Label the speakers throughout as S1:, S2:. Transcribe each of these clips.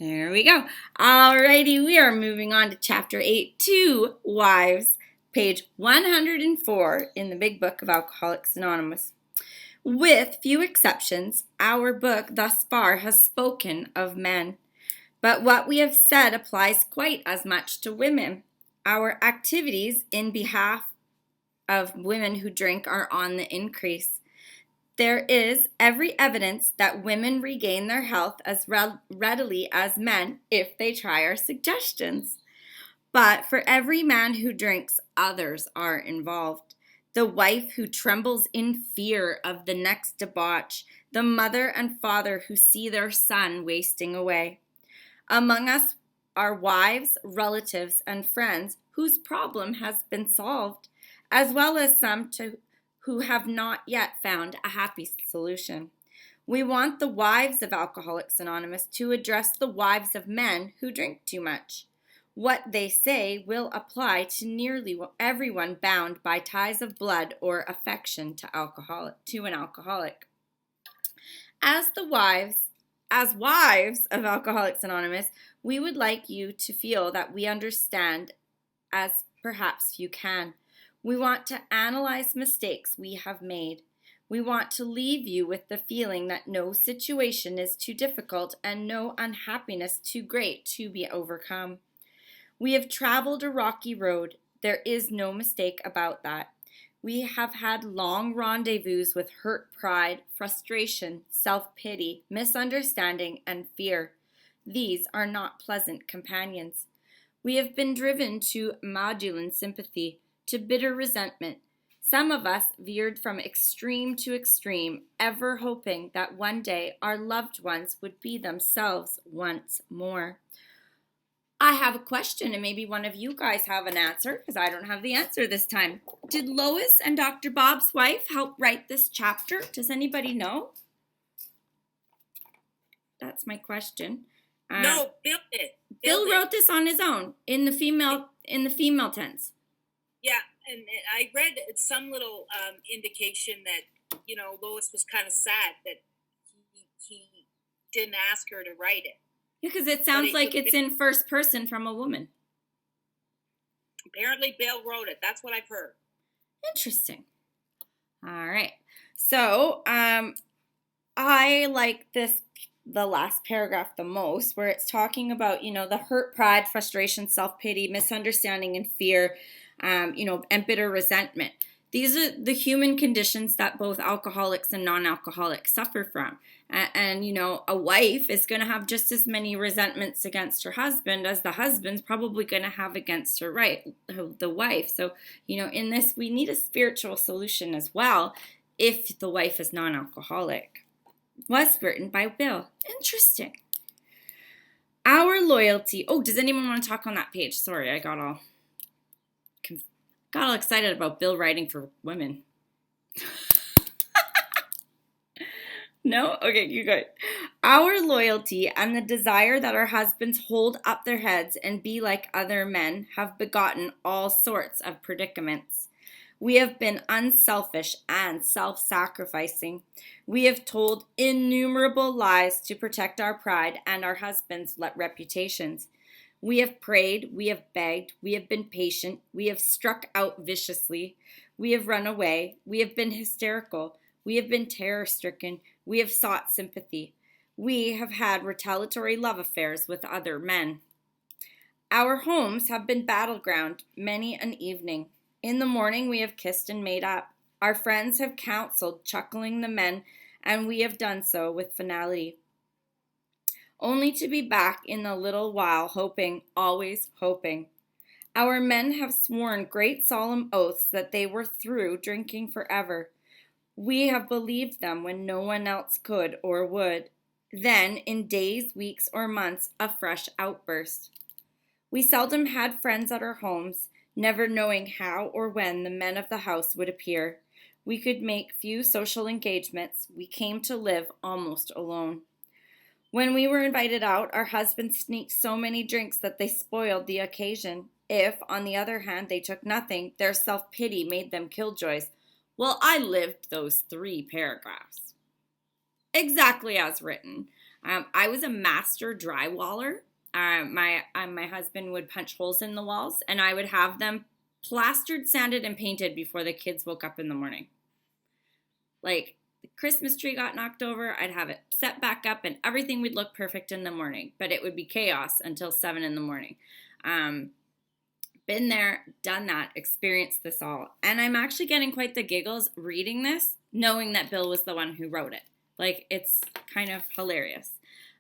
S1: There we go. Alrighty, we are moving on to Chapter 8, Two Wives, page 104 in the Big Book of Alcoholics Anonymous. With few exceptions, our book thus far has spoken of men, but what we have said applies quite as much to women. Our activities in behalf of women who drink are on the increase. There is every evidence that women regain their health as readily as men if they try our suggestions. But for every man who drinks, others are involved. The wife who trembles in fear of the next debauch, the mother and father who see their son wasting away. Among us are wives, relatives, and friends whose problem has been solved, as well as some who have not yet found a happy solution. We want the wives of Alcoholics Anonymous to address the wives of men who drink too much. What they say will apply to nearly everyone bound by ties of blood or affection to an alcoholic. As wives of Alcoholics Anonymous, we would like you to feel that we understand as perhaps you can. We want to analyze mistakes we have made. We want to leave you with the feeling that no situation is too difficult and no unhappiness too great to be overcome. We have traveled a rocky road. There is no mistake about that. We have had long rendezvous with hurt pride, frustration, self-pity, misunderstanding, and fear. These are not pleasant companions. We have been driven to maudlin sympathy, to bitter resentment. Some of us veered from extreme to extreme, ever hoping that one day our loved ones would be themselves once more. I have a question, and maybe one of you guys have an answer, because I don't have the answer this time. Did Lois and Dr. Bob's wife help write this chapter? Does anybody know? That's my question.
S2: No, Bill did.
S1: Bill wrote this on his own in the female tense.
S2: Yeah, and I read some little indication that, Lois was kind of sad that he didn't ask her to write it.
S1: Because it sounds like it's in first person from a woman.
S2: Apparently Bill wrote it. That's what I've heard.
S1: Interesting. All right. So I like the last paragraph the most, where it's talking about, the hurt, pride, frustration, self-pity, misunderstanding, and fear, and bitter resentment. These are the human conditions that both alcoholics and non-alcoholics suffer from. And a wife is going to have just as many resentments against her husband as the husband's probably going to have against the wife. So, in this, we need a spiritual solution as well if the wife is non-alcoholic. Was written by Bill. Interesting. Our loyalty. Oh, does anyone want to talk on that page? Sorry, I got all excited about Bill writing for women. No? Okay, you good. Our loyalty and the desire that our husbands hold up their heads and be like other men have begotten all sorts of predicaments. We have been unselfish and self-sacrificing. We have told innumerable lies to protect our pride and our husbands' reputations. We have prayed, we have begged, we have been patient, we have struck out viciously, we have run away, we have been hysterical, we have been terror-stricken, we have sought sympathy. We have had retaliatory love affairs with other men. Our homes have been battleground many an evening. In the morning we have kissed and made up. Our friends have counseled, chuckling the men, and we have done so with finality. Only to be back in a little while, hoping, always hoping. Our men have sworn great solemn oaths that they were through drinking forever. We have believed them when no one else could or would. Then, in days, weeks, or months, a fresh outburst. We seldom had friends at our homes, never knowing how or when the men of the house would appear. We could make few social engagements. We came to live almost alone. When we were invited out, our husbands sneaked so many drinks that they spoiled the occasion. If, on the other hand, they took nothing, their self-pity made them killjoys. Well, I lived those 3 paragraphs. Exactly as written. I was a master drywaller. My husband would punch holes in the walls, and I would have them plastered, sanded, and painted before the kids woke up in the morning. Like the Christmas tree got knocked over, I'd have it set back up, and everything would look perfect in the morning. But it would be chaos until 7 in the morning. Been there, done that, experienced this all, and I'm actually getting quite the giggles reading this, knowing that Bill was the one who wrote it. Like, it's kind of hilarious.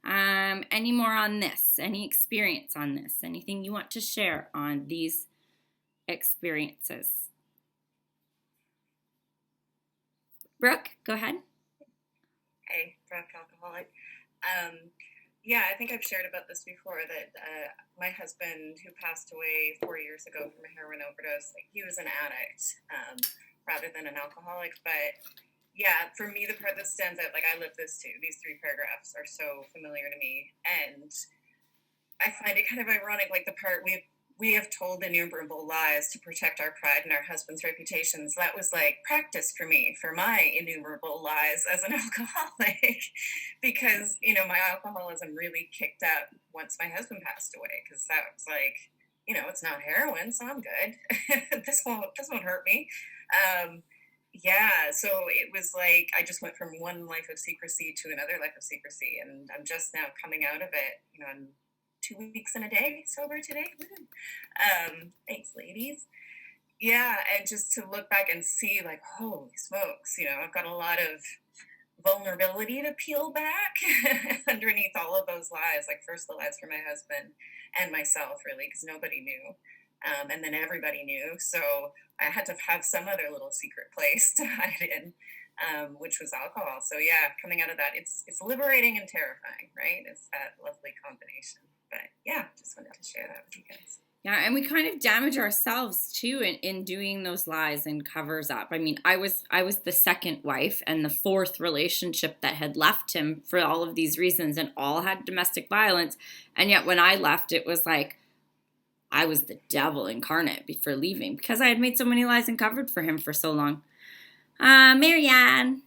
S1: Any more on this? Any experience on this? Anything you want to share on these experiences? Brooke, go ahead.
S3: Hey, Brooke, alcoholic. Yeah, I think I've shared about this before that my husband, who passed away 4 years ago from a heroin overdose, like, he was an addict rather than an alcoholic. But yeah, for me, the part that stands out, like, I live this too. These 3 paragraphs are so familiar to me. And I find it kind of ironic, like the part we have told innumerable lies to protect our pride and our husband's reputations. That was like practice for me for my innumerable lies as an alcoholic, because my alcoholism really kicked up once my husband passed away. Because that was like, it's not heroin, so I'm good. this won't hurt me. Yeah, so it was like I just went from one life of secrecy to another life of secrecy, and I'm just now coming out of it. I'm 2 weeks and a day sober today. Thanks, ladies. Yeah, and just to look back and see, like, holy smokes, I've got a lot of vulnerability to peel back underneath all of those lies. Like, first the lies for my husband and myself, really, because nobody knew. And then everybody knew. So I had to have some other little secret place to hide in, which was alcohol. So yeah, coming out of that, it's liberating and terrifying, right? It's that lovely combination. But yeah, just wanted to share that with you guys.
S1: Yeah, and we kind of damage ourselves too in doing those lies and covers up. I mean, I was the second wife and the 4th relationship that had left him for all of these reasons, and all had domestic violence. And yet when I left, it was like I was the devil incarnate for leaving, because I had made so many lies and covered for him for so long. Marianne.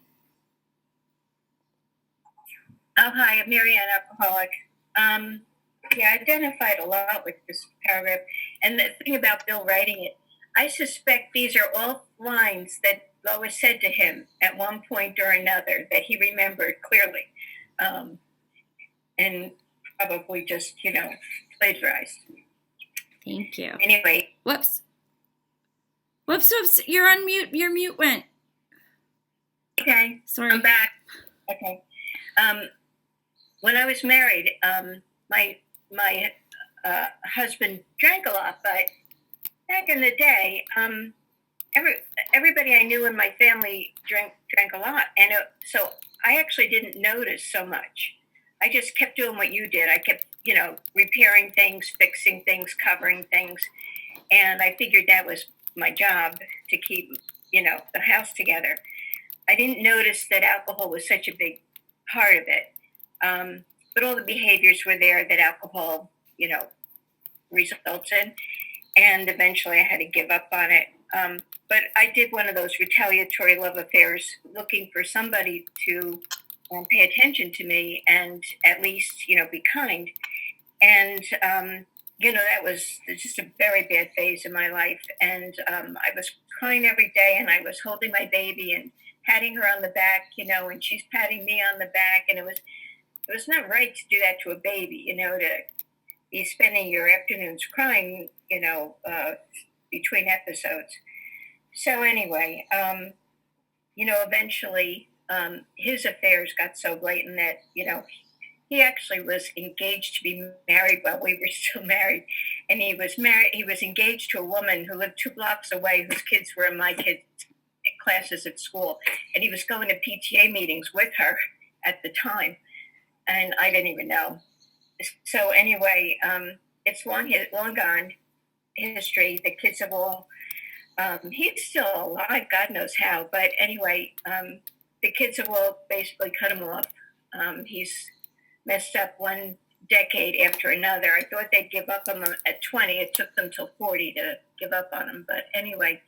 S4: Oh, hi, I'm Marianne, alcoholic. Yeah, I identified a lot with this paragraph. And the thing about Bill writing it, I suspect these are all lines that Lois said to him at one point or another that he remembered clearly. And probably just, plagiarized.
S1: Thank you.
S4: Anyway.
S1: Whoops. You're on mute. Your mute went.
S4: Okay.
S1: Sorry.
S4: I'm back. Okay. When I was married, my husband drank a lot, but back in the day, everybody I knew in my family drank a lot, and so I actually didn't notice so much. I just kept doing what you did. I kept, repairing things, fixing things, covering things, and I figured that was my job to keep, the house together. I didn't notice that alcohol was such a big part of it. But all the behaviors were there that alcohol, results in. And eventually I had to give up on it. But I did one of those retaliatory love affairs, looking for somebody to pay attention to me and at least, be kind. And, that was just a very bad phase in my life. And I was crying every day, and I was holding my baby and patting her on the back, and she's patting me on the back. And it was not right to do that to a baby, to be spending your afternoons crying, between episodes. So anyway, eventually his affairs got so blatant that, he actually was engaged to be married while we were still married. And he was engaged to a woman who lived 2 blocks away, whose kids were in my kids' classes at school. And he was going to PTA meetings with her at the time. And I didn't even know. So anyway, it's long gone history. The kids have all, he's still alive, God knows how. But anyway, the kids have all basically cut him off. He's messed up one decade after another. I thought they'd give up on him at 20. It took them till 40 to give up on him. But anyway,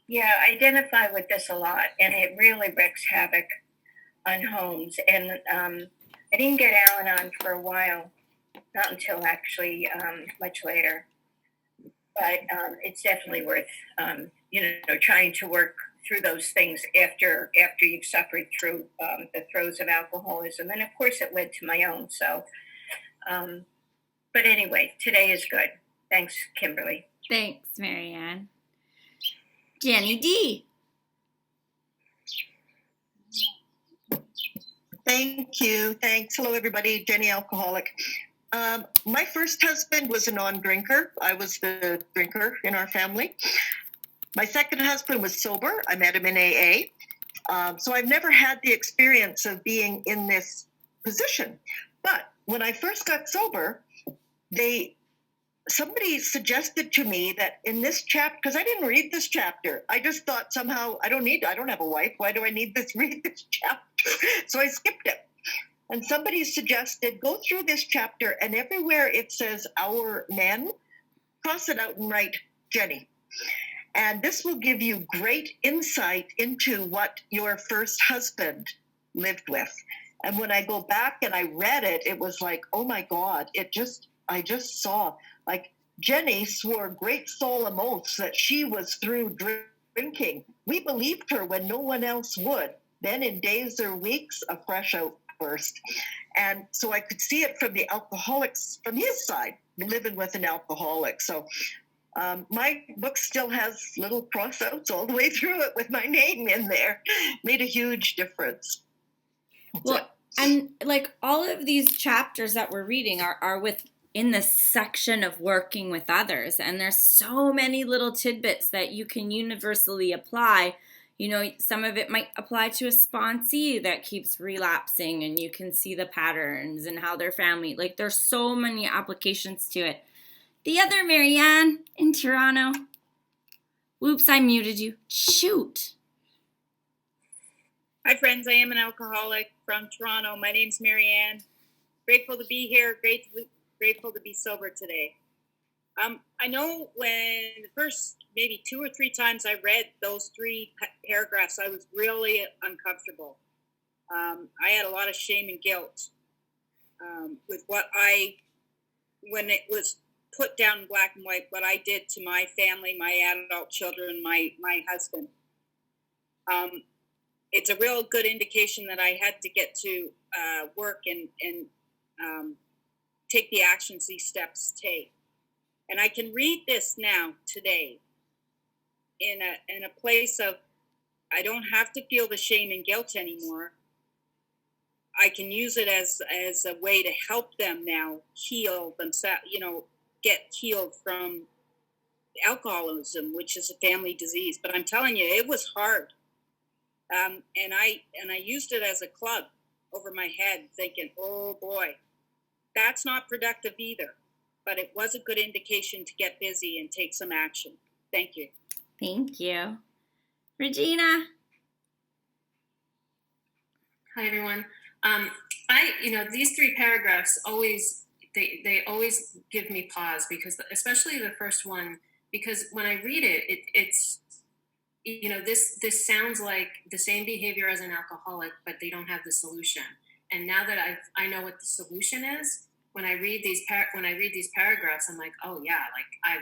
S4: yeah, I identify with this a lot, and it really wreaks havoc on homes, and I didn't get Alan on for a while, not until actually much later. But it's definitely worth trying to work through those things after you've suffered through the throes of alcoholism, and of course it led to my own. So, but anyway, today is good. Thanks, Kimberly.
S1: Thanks, Marianne. Jenny D.
S5: Thank you. Thanks. Hello, everybody. Jenny, alcoholic. My first husband was a non-drinker. I was the drinker in our family. My second husband was sober. I met him in AA. So I've never had the experience of being in this position. But when I first got sober, somebody suggested to me that in this chapter, because I didn't read this chapter, I just thought somehow I don't have a wife. Why do I need read this chapter? So I skipped it. And somebody suggested, go through this chapter, and everywhere it says our men, cross it out and write Jenny. And this will give you great insight into what your first husband lived with. And when I go back and I read it, it was like, oh my God, I just saw, like, Jenny swore great solemn oaths that she was through drinking. We believed her when no one else would. Then in days or weeks, a fresh outburst. And so I could see it from the alcoholics, from his side, living with an alcoholic. So my book still has little cross-outs all the way through it with my name in there. Made a huge difference.
S1: Well, and like all of these chapters that we're reading are within the section of working with others. And there's so many little tidbits that you can universally apply. You know, some of it might apply to a sponsee that keeps relapsing, and you can see the patterns and how their family, like, there's so many applications to it. The other Marianne in Toronto. Whoops, I muted you. Shoot.
S2: Hi, friends. I am an alcoholic from Toronto. My name's Marianne. Grateful to be here. Grateful to be sober today. I know when the first maybe 2 or 3 times I read those 3 paragraphs, I was really uncomfortable. I had a lot of shame and guilt with when it was put down in black and white, what I did to my family, my adult children, my husband. It's a real good indication that I had to get to work and take the actions these steps take. And I can read this now, today, in a place of, I don't have to feel the shame and guilt anymore. I can use it as a way to help them now heal themselves, get healed from alcoholism, which is a family disease. But I'm telling you, it was hard. And I used it as a club over my head, thinking, oh boy, that's not productive either. But it was a good indication to get busy and take some action. Thank you.
S1: Thank you. Regina.
S6: Hi, everyone. These 3 paragraphs always, they always give me pause, because especially the first one, because when I read it, it's, this sounds like the same behavior as an alcoholic, but they don't have the solution. And now that I know what the solution is, when I read these paragraphs, I'm like, oh yeah, like I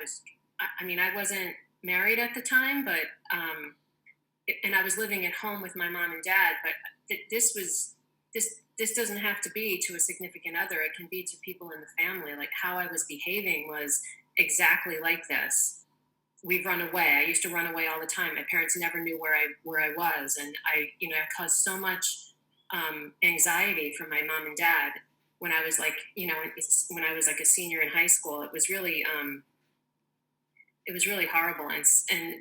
S6: wasn't married at the time, but and I was living at home with my mom and dad, but this doesn't have to be to a significant other. It can be to people in the family. Like, how I was behaving was exactly like this. We've run away. I used to run away all the time. My parents never knew where I was, and I caused so much anxiety for my mom and dad when I was when I was like a senior in high school. It was really horrible, and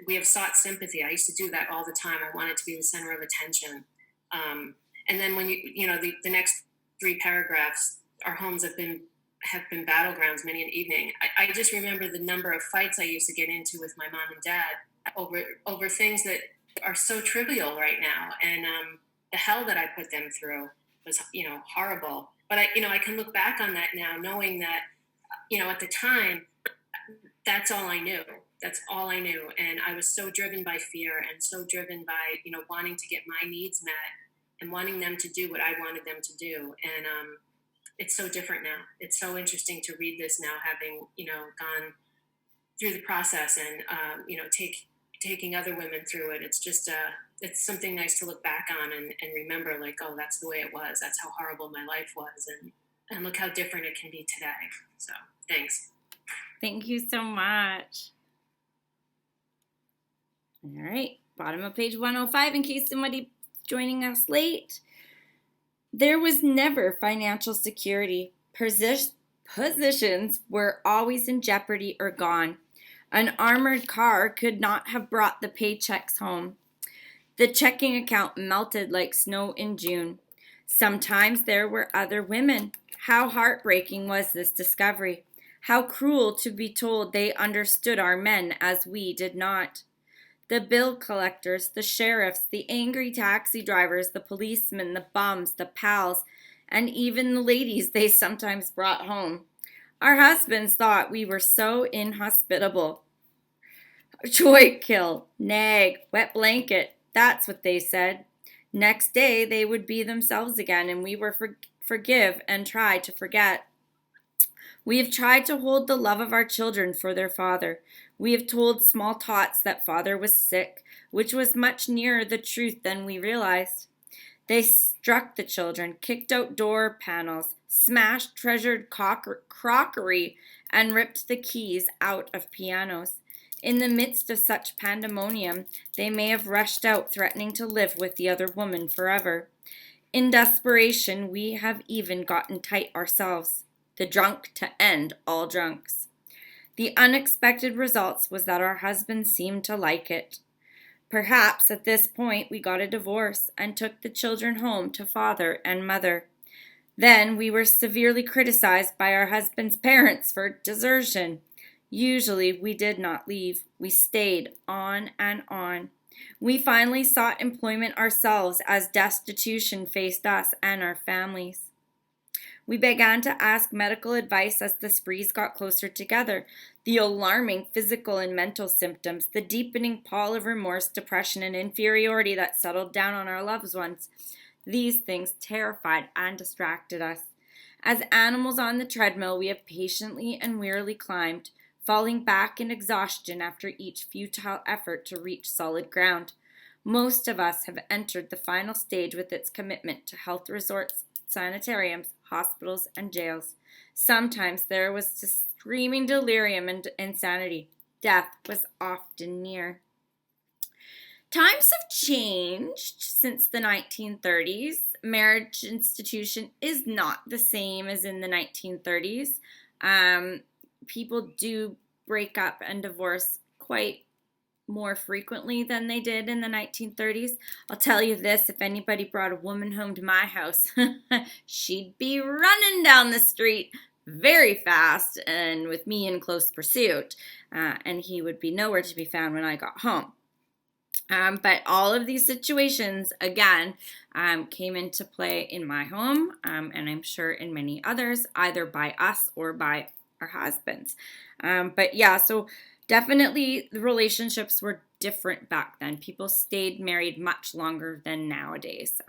S6: we have sought sympathy. I used to do that all the time. I wanted to be the center of attention. And then when the next 3 paragraphs, our homes have been battlegrounds many an evening. I just remember the number of fights I used to get into with my mom and dad over things that are so trivial right now, and the hell that I put them through was horrible. But I can look back on that now, knowing that at the time, that's all I knew. That's all I knew, and I was so driven by fear and so driven by wanting to get my needs met and wanting them to do what I wanted them to do. And it's so different now. It's so interesting to read this now, having, gone through the process and, taking other women through it. It's just, it's something nice to look back on and remember, like, oh, that's the way it was. That's how horrible my life was. And look how different it can be today. So thanks.
S1: Thank you so much. All right, bottom of page 105, in case somebody joining us late. There was never financial security. Positions were always in jeopardy or gone. An armored car could not have brought the paychecks home. The checking account melted like snow in June. Sometimes there were other women. How heartbreaking was this discovery? How cruel to be told they understood our men as we did not. The bill collectors, the sheriffs, the angry taxi drivers, the policemen, the bums, the pals, and even the ladies they sometimes brought home. Our husbands thought we were so inhospitable. Joy kill, nag, wet blanket, that's what they said. Next day they would be themselves again, and we were forgive and try to forget. We have tried to hold the love of our children for their father. We have told small tots that father was sick, which was much nearer the truth than we realized. They struck the children, kicked out door panels, smashed treasured crockery, and ripped the keys out of pianos. In the midst of such pandemonium, they may have rushed out, threatening to live with the other woman forever. In desperation, we have even gotten tight ourselves. The drunk to end all drunks. The unexpected results was that our husbands seemed to like it. Perhaps at this point we got a divorce and took the children home to father and mother. Then we were severely criticized by our husband's parents for desertion. Usually we did not leave. We stayed on and on. We finally sought employment ourselves as destitution faced us and our families. We began to ask medical advice as the sprees got closer together. The alarming physical and mental symptoms, the deepening pall of remorse, depression, and inferiority that settled down on our loved ones. These things terrified and distracted us. As animals on the treadmill, we have patiently and wearily climbed, falling back in exhaustion after each futile effort to reach solid ground. Most of us have entered the final stage with its commitment to health resorts, sanitariums, hospitals, and jails. Sometimes there was screaming delirium and insanity. Death was often near. Times have changed since the 1930s. Marriage institution is not the same as in the 1930s. People do break up and divorce quite more frequently than they did in the 1930s. I'll tell you this, if anybody brought a woman home to my house, she'd be running down the street very fast and with me in close pursuit, and he would be nowhere to be found when I got home. But all of these situations, again, came into play in my home, and I'm sure in many others, either by us or by our husbands. But yeah, so definitely the relationships were different back then. People stayed married much longer than nowadays.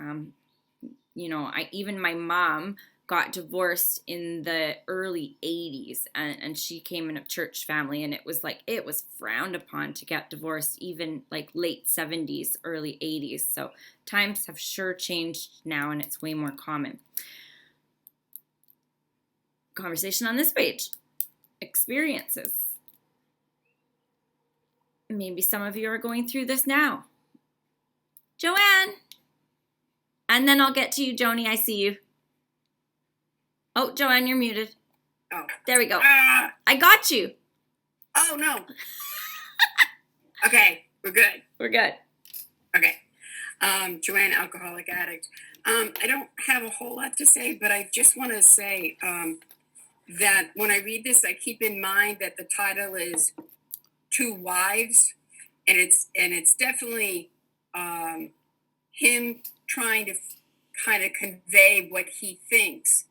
S1: Even my mom got divorced in the early 80s, and she came in a church family, and it was frowned upon to get divorced even like late 70s, early 80s. So times have sure changed now, and it's way more common. Conversation on this page. Experiences. Maybe some of you are going through this now. Joanne. And then I'll get to you, Joni. I see you. Oh, Joanne, you're muted.
S7: Oh.
S1: There we go. I got you.
S7: Oh, no. Okay, we're good.
S1: We're good.
S7: Okay. Joanne, alcoholic addict. I don't have a whole lot to say, but I just want to say that when I read this, I keep in mind that the title is Two Wives, and it's definitely him trying to kind of convey what he thinks,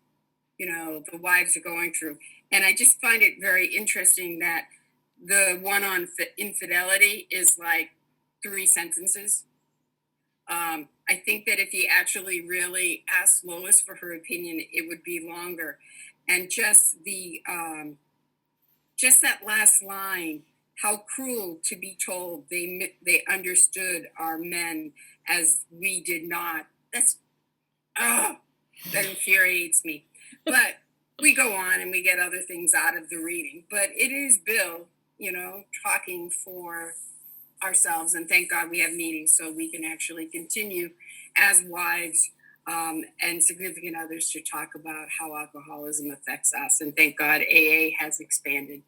S7: the wives are going through. And I just find it very interesting that the one on infidelity is like 3 sentences. I think that if you actually really asked Lois for her opinion, it would be longer. And just that last line, how cruel to be told they understood our men as we did not. That infuriates me. But we go on and we get other things out of the reading. But it is Bill, talking for ourselves, and thank God we have meetings so we can actually continue as wives and significant others to talk about how alcoholism affects us. And thank God AA has expanded.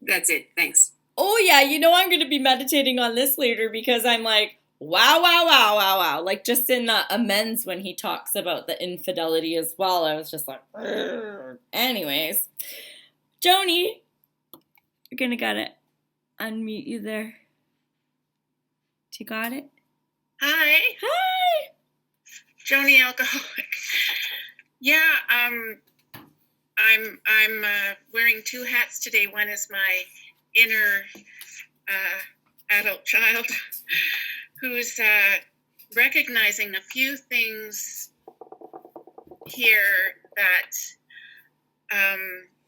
S7: That's it. Thanks.
S1: Oh yeah, I'm going to be meditating on this later because I'm like, wow, wow, wow, wow, wow. Like just in the amends when he talks about the infidelity as well, I was just like, "Urgh." Anyways, Joni, you're going to gotta unmute you there. You got it?
S8: Hi,
S1: Hi.
S8: Joni Alcoholic. Yeah, I'm wearing two hats today. One is my inner adult child who's recognizing a few things here that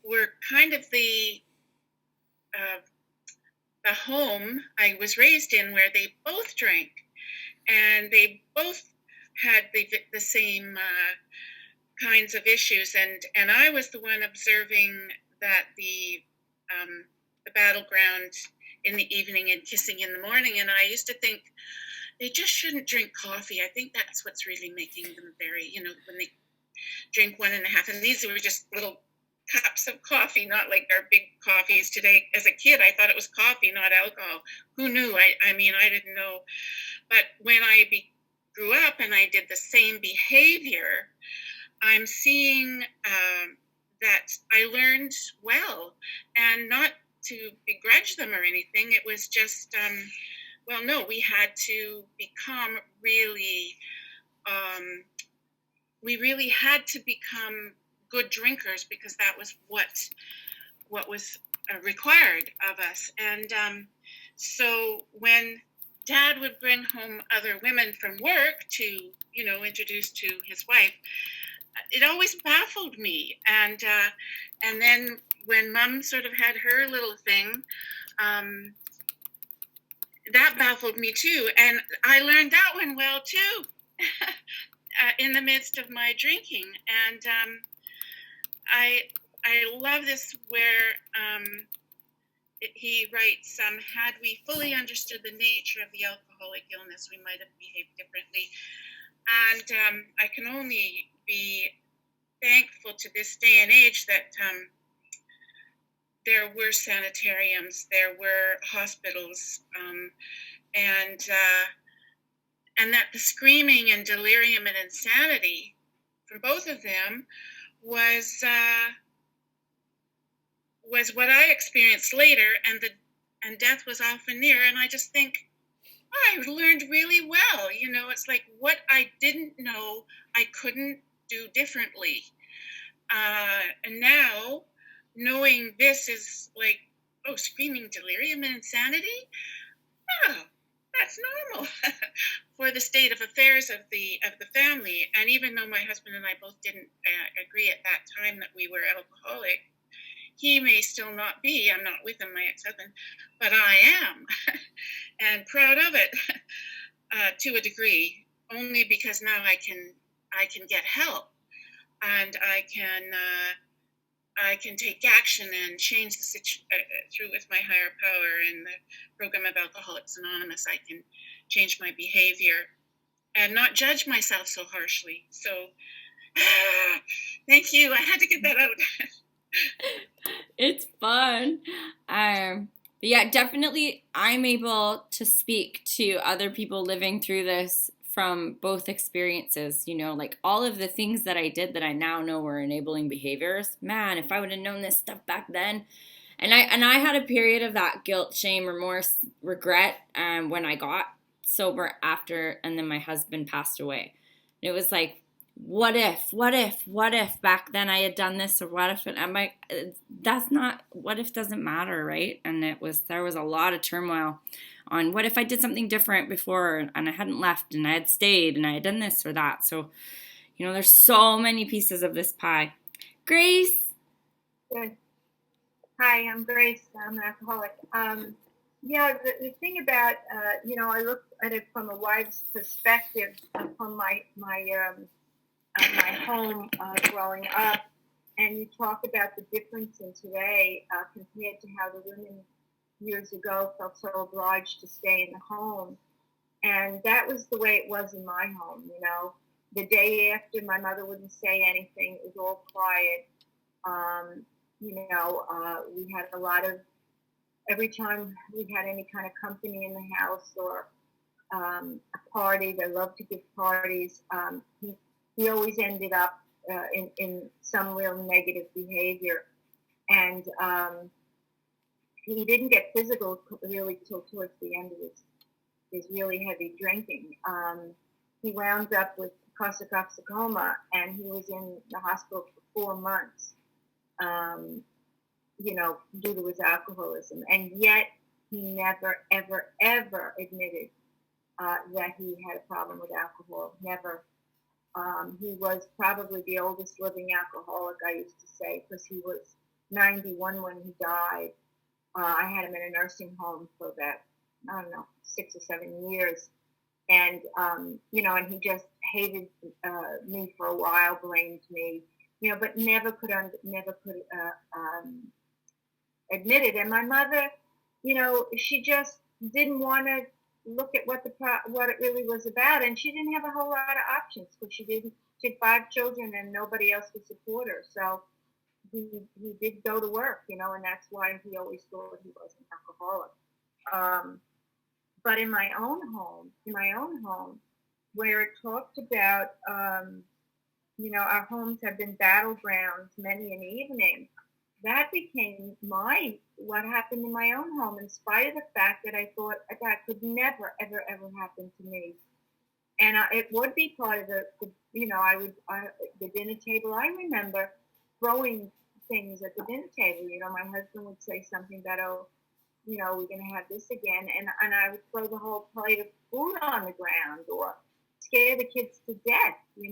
S8: were kind of the home I was raised in, where they both drank and they both had the same kinds of issues, and I was the one observing that the battleground in the evening and kissing in the morning, and I used to think they just shouldn't drink coffee. I think that's what's really making them very, when they drink 1.5, and these were just little cups of coffee, not like our big coffees today. As a kid, I thought it was coffee, not alcohol. Who knew? I mean, I didn't know. But when I grew up and I did the same behavior, I'm seeing that I learned well, and not to begrudge them or anything. It was just, no, we had to become really, we really had to become good drinkers, because that was what was required of us. And so when Dad would bring home other women from work to, introduce to his wife, it always baffled me. And then when Mom sort of had her little thing, that baffled me too. And I learned that one well too, in the midst of my drinking. And I love this where he writes, had we fully understood the nature of the alcoholic illness, we might have behaved differently. And I can only be thankful to this day and age that there were sanitariums, there were hospitals, and that the screaming and delirium and insanity from both of them was what I experienced later, and death was often near. And I just think, I learned really well. It's like what I didn't know, I couldn't do differently. And now, knowing this is like, screaming delirium and insanity? Oh, that's normal for the state of affairs of the family. And even though my husband and I both didn't agree at that time that we were alcoholic, he may still not be. I'm not with him, my ex-husband, but I am, and proud of it to a degree. Only because now I can get help, and I can take action and change the through with my higher power and the program of Alcoholics Anonymous. I can change my behavior and not judge myself so harshly. So, thank you. I had to get that out.
S1: It's fun. But yeah, definitely I'm able to speak to other people living through this from both experiences, like all of the things that I did that I now know were enabling behaviors. Man, if I would have known this stuff back then. And I had a period of that guilt, shame, remorse, regret when I got sober after, and then my husband passed away. And it was like, what if back then I had done this, or what if I'm like, that's not, what if doesn't matter, right? And there was a lot of turmoil. on what if I did something different before and I hadn't left and I had stayed and I had done this or that. So, there's so many pieces of this pie. Grace?
S9: Good. Hi, I'm Grace. I'm an alcoholic. The thing about, I look at it from a wife's perspective from my home growing up, and you talk about the difference in today compared to how the women years ago felt so obliged to stay in the home. And that was the way it was in my home, The day after, my mother wouldn't say anything. It was all quiet. We had a lot of, every time we had any kind of company in the house or a party, they loved to give parties. He always ended up in some real negative behavior. And he didn't get physical really till towards the end of his really heavy drinking. He wound up with Korsakoff sarcoma, and he was in the hospital for 4 months, due to his alcoholism. And yet he never, ever, ever admitted that he had a problem with alcohol. Never. He was probably the oldest living alcoholic, I used to say, because he was 91 when he died. I had him in a nursing home for about, 6 or 7 years. And, and he just hated me for a while, blamed me, but never could admit it. And my mother, she just didn't want to look at what it really was about. And she didn't have a whole lot of options because she had 5 children and nobody else would support her. So he did go to work, and that's why he always thought he was an alcoholic. But in my own home, where it talked about, our homes have been battlegrounds many an evening, that became what happened in my own home, in spite of the fact that I thought that could never, ever, ever happen to me. And it would be part of the dinner table. I remember throwing things at the dinner table. My husband would say something about, we're going to have this again. And I would throw the whole plate of food on the ground or scare the kids to death, you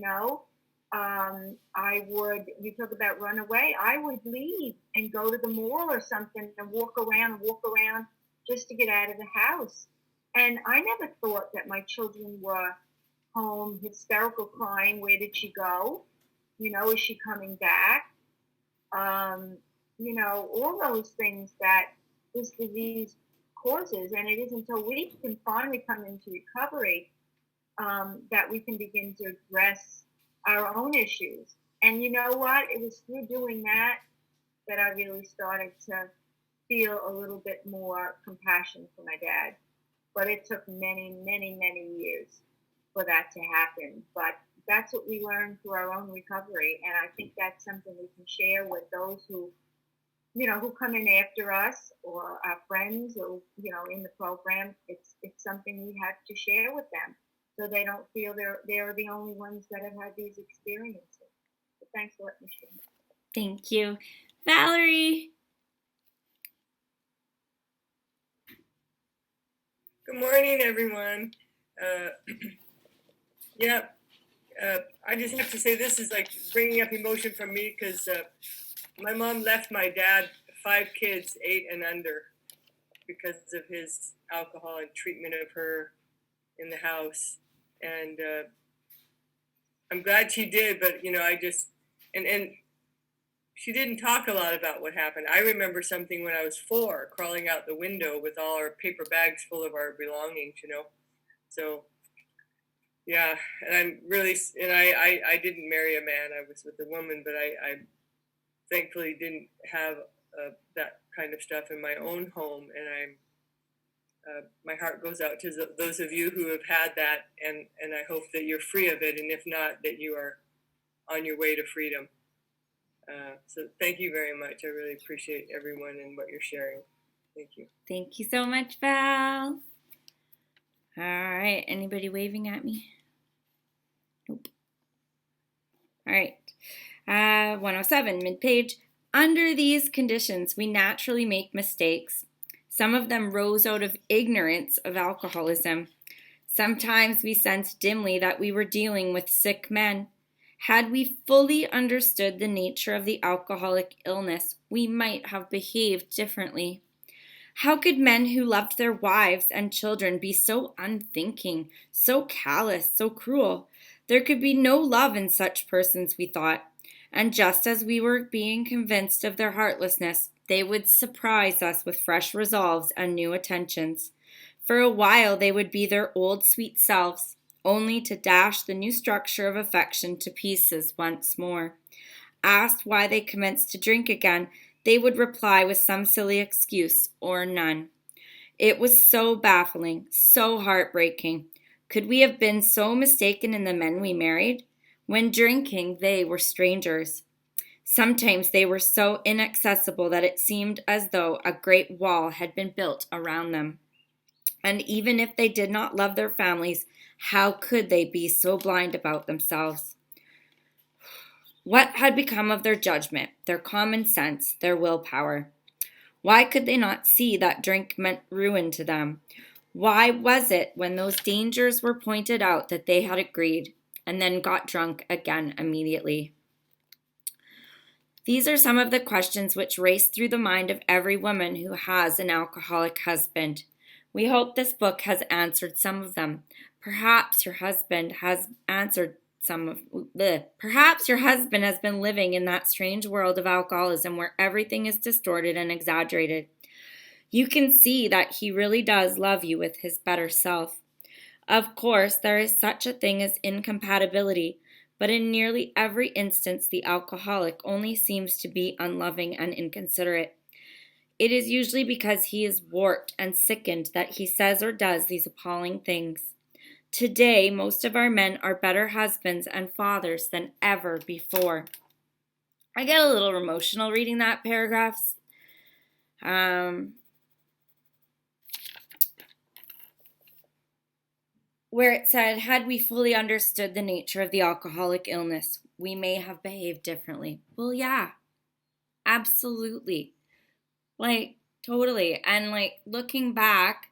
S9: talk about run away. I would leave and go to the mall or something and walk around just to get out of the house. And I never thought that my children were home, hysterical, crying. Where did she go? Is she coming back? All those things that this disease causes. And it isn't until we can finally come into recovery that we can begin to address our own issues. And you know what? It was through doing that I really started to feel a little bit more compassion for my dad. But it took many, many, many years for that to happen. But that's what we learned through our own recovery. And I think that's something we can share with those who come in after us or our friends or, in the program. It's something we have to share with them so they don't feel they're the only ones that have had these experiences. So thanks for letting me share.
S1: Thank you. Valerie?
S10: Good morning, everyone. I just have to say this is like bringing up emotion for me because my mom left my dad 5 kids, 8 and under, because of his alcohol and treatment of her in the house. And I'm glad she did, but I just and she didn't talk a lot about what happened. I remember something when I was 4, crawling out the window with all our paper bags full of our belongings, So, yeah, and I'm really, and I didn't marry a man. I was with a woman, but I thankfully didn't have that kind of stuff in my own home. And my heart goes out to those of you who have had that, and I hope that you're free of it, and if not, that you are on your way to freedom. So thank you very much. I really appreciate everyone and what you're sharing. Thank you.
S1: Thank you so much, Val. All right. Anybody waving at me? Nope. All right. 107, mid-page. Under these conditions, we naturally make mistakes. Some of them rose out of ignorance of alcoholism. Sometimes we sensed dimly that we were dealing with sick men. Had we fully understood the nature of the alcoholic illness, we might have behaved differently. How could men who loved their wives and children be so unthinking, so callous, so cruel? There could be no love in such persons, we thought. And just as we were being convinced of their heartlessness, they would surprise us with fresh resolves and new attentions. For a while they would be their old sweet selves, only to dash the new structure of affection to pieces once more. Asked why they commenced to drink again, they would reply with some silly excuse or none. It was so baffling, so heartbreaking. Could we have been so mistaken in the men we married? When drinking, they were strangers. Sometimes they were so inaccessible that it seemed as though a great wall had been built around them. And even if they did not love their families, how could they be so blind about themselves? What had become of their judgment, their common sense, their willpower? Why could they not see that drink meant ruin to them? Why was it when those dangers were pointed out that they had agreed and then got drunk again immediately? These are some of the questions which race through the mind of every woman who has an alcoholic husband. We hope this book has answered some of them. Perhaps your husband has been living in that strange world of alcoholism where everything is distorted and exaggerated. You can see that he really does love you with his better self. Of course, there is such a thing as incompatibility, but in nearly every instance, the alcoholic only seems to be unloving and inconsiderate. It is usually because he is warped and sickened that he says or does these appalling things. Today, most of our men are better husbands and fathers than ever before. I get a little emotional reading that paragraph. Where it said, had we fully understood the nature of the alcoholic illness, we may have behaved differently. Well, yeah, absolutely. Totally. And looking back,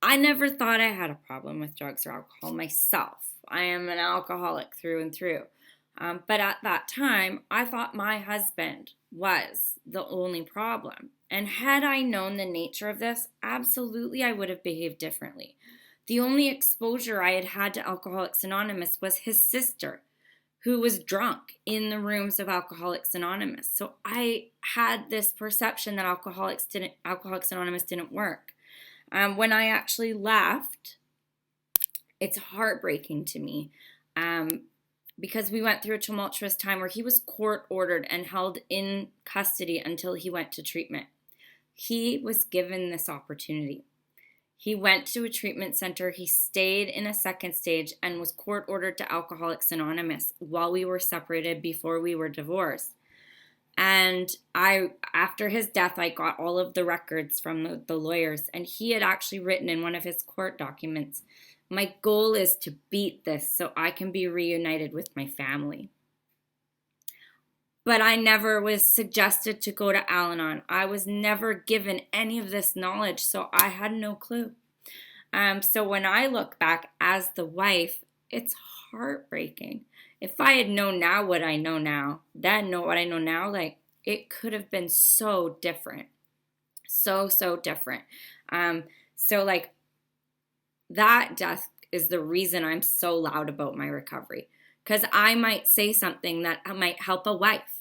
S1: I never thought I had a problem with drugs or alcohol myself. I am an alcoholic through and through. But at that time, I thought my husband was the only problem. And had I known the nature of this, absolutely I would have behaved differently. The only exposure I had had to Alcoholics Anonymous was his sister, who was drunk in the rooms of Alcoholics Anonymous. So I had this perception that Alcoholics Anonymous didn't work. When I actually left, it's heartbreaking to me because we went through a tumultuous time where he was court-ordered and held in custody until he went to treatment. He was given this opportunity. He went to a treatment center, he stayed in a second stage, and was court-ordered to Alcoholics Anonymous while we were separated before we were divorced. And after his death, I got all of the records from the lawyers, and he had actually written in one of his court documents, my goal is to beat this so I can be reunited with my family. But I never was suggested to go to Al-Anon. I was never given any of this knowledge, so I had no clue. So when I look back as the wife, it's heartbreaking. If I had known now what I know now, then know what I know now, it could have been so different. So different. That death is the reason I'm so loud about my recovery. Because I might say something that might help a wife,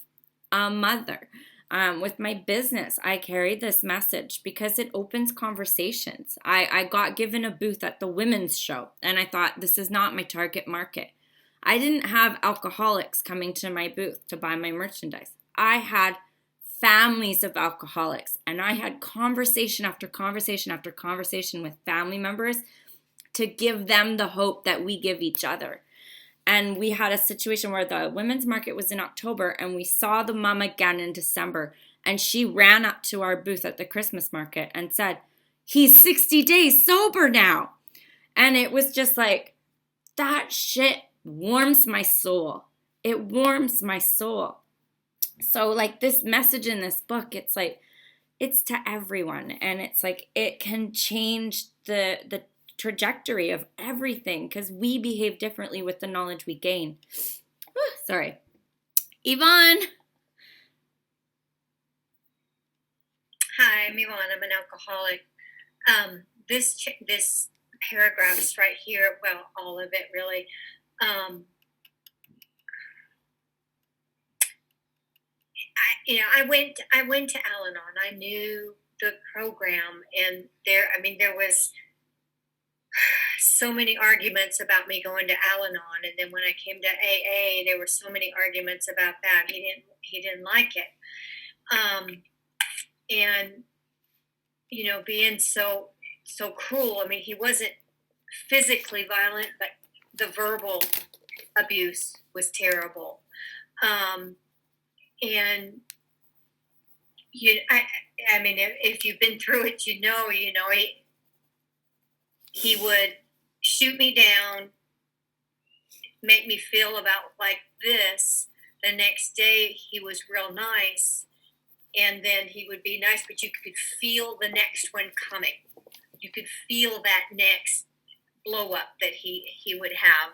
S1: a mother. With my business, I carry this message because it opens conversations. I got given a booth at the women's show, and I thought, this is not my target market. I didn't have alcoholics coming to my booth to buy my merchandise. I had families of alcoholics, and I had conversation after conversation after conversation with family members to give them the hope that we give each other. And we had a situation where the women's market was in October, and we saw the mom again in December, and she ran up to our booth at the Christmas market and said, he's 60 days sober now. And it was just that shit warms my soul. It warms my soul. So this message in this book, it's it's to everyone, and it's like it can change the trajectory of everything because we behave differently with the knowledge we gain. Sorry. Yvonne.
S4: Hi, I'm Yvonne. I'm an alcoholic. This paragraphs right here, well, all of it really. I went to Al-Anon. I knew the program, and there was so many arguments about me going to Al-Anon, and then when I came to AA, there were so many arguments about that. He didn't like it, and being so cruel. I mean, he wasn't physically violent, but the verbal abuse was terrible. And if you've been through it, he would shoot me down, make me feel about like this. The next day he was real nice, and then he would be nice, but you could feel the next one coming. You could feel that next blow up that he would have.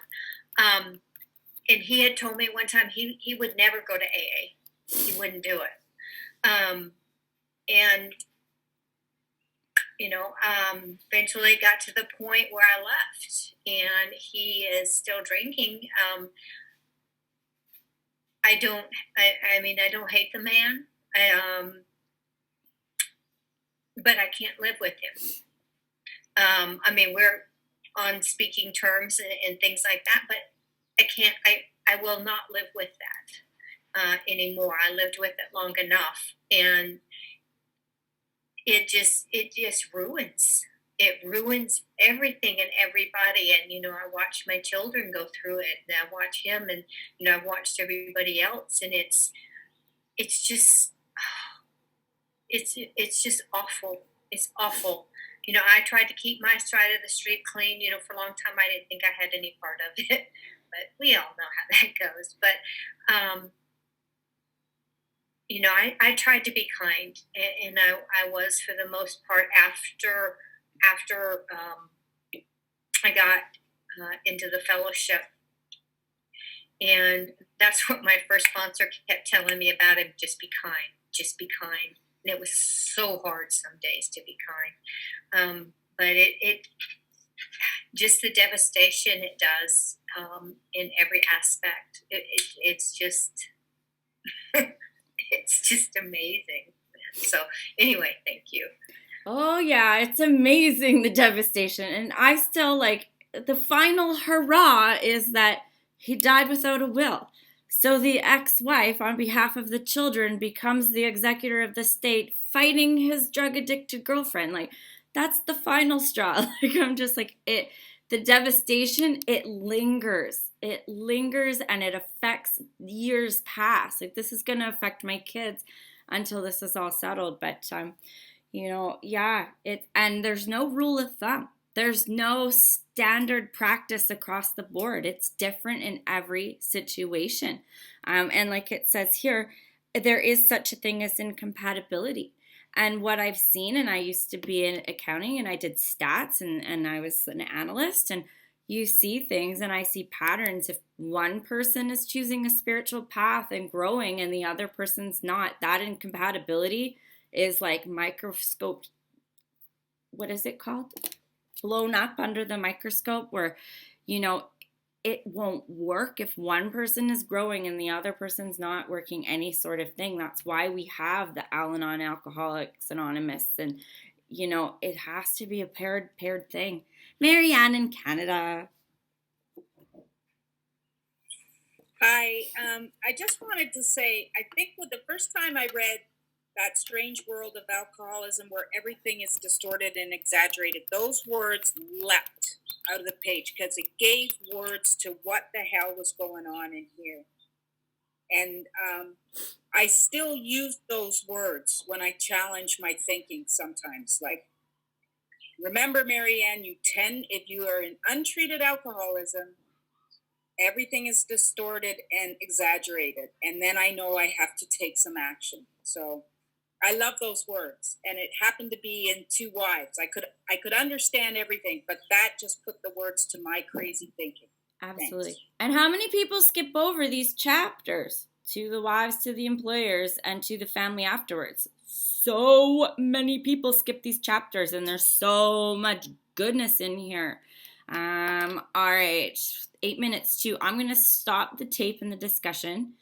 S4: And he had told me one time he would never go to AA. He wouldn't do it. Eventually it got to the point where I left, and he is still drinking. I don't hate the man. But I can't live with him. We're on speaking terms and things like that, but I will not live with that anymore. I lived with it long enough, and it just ruins. It ruins everything and everybody. And, I watch my children go through it, and I watch him, and, I've watched everybody else, and it's just awful. It's awful. I tried to keep my side of the street clean. For a long time, I didn't think I had any part of it, but we all know how that goes. But, I tried to be kind, and I was, for the most part, after I got into the fellowship. And that's what my first sponsor kept telling me about it. Just be kind. Just be kind. And it was so hard some days to be kind. But it just the devastation it does in every aspect. It's just it's just amazing. So anyway, thank you.
S1: Oh yeah, it's amazing, the devastation. And I still the final hurrah is that he died without a will. So the ex-wife, on behalf of the children, becomes the executor of the estate, fighting his drug-addicted girlfriend. That's the final straw. I'm just the devastation, it lingers. It lingers, and it affects years past. This is going to affect my kids until this is all settled. But, and there's no rule of thumb. There's no standard practice across the board. It's different in every situation. And like it says here, there is such a thing as incompatibility. And what I've seen, and I used to be in accounting, and I did stats, and I was an analyst, and you see things, and I see patterns. If one person is choosing a spiritual path and growing and the other person's not, that incompatibility is microscope, what is it called? Blown up under the microscope, where it won't work if one person is growing and the other person's not working any sort of thing. That's why we have the Al-Anon, Alcoholics Anonymous, and it has to be a paired thing. Marianne in Canada.
S2: Hi, I just wanted to say, I think the first time I read That Strange World of Alcoholism, where everything is distorted and exaggerated, those words leapt out of the page because it gave words to what the hell was going on in here. And I still use those words when I challenge my thinking sometimes. Remember, Marianne, if you are in untreated alcoholism, everything is distorted and exaggerated. And then I know I have to take some action. So I love those words, and it happened to be in Two Wives. I could understand everything, but that just put the words to my crazy thinking.
S1: Absolutely.
S2: Thanks.
S1: And how many people skip over these chapters? To the wives, to the employers, and to the family afterwards. So many people skip these chapters, and there's so much goodness in here. All right, 8 minutes to. I'm going to stop the tape and the discussion.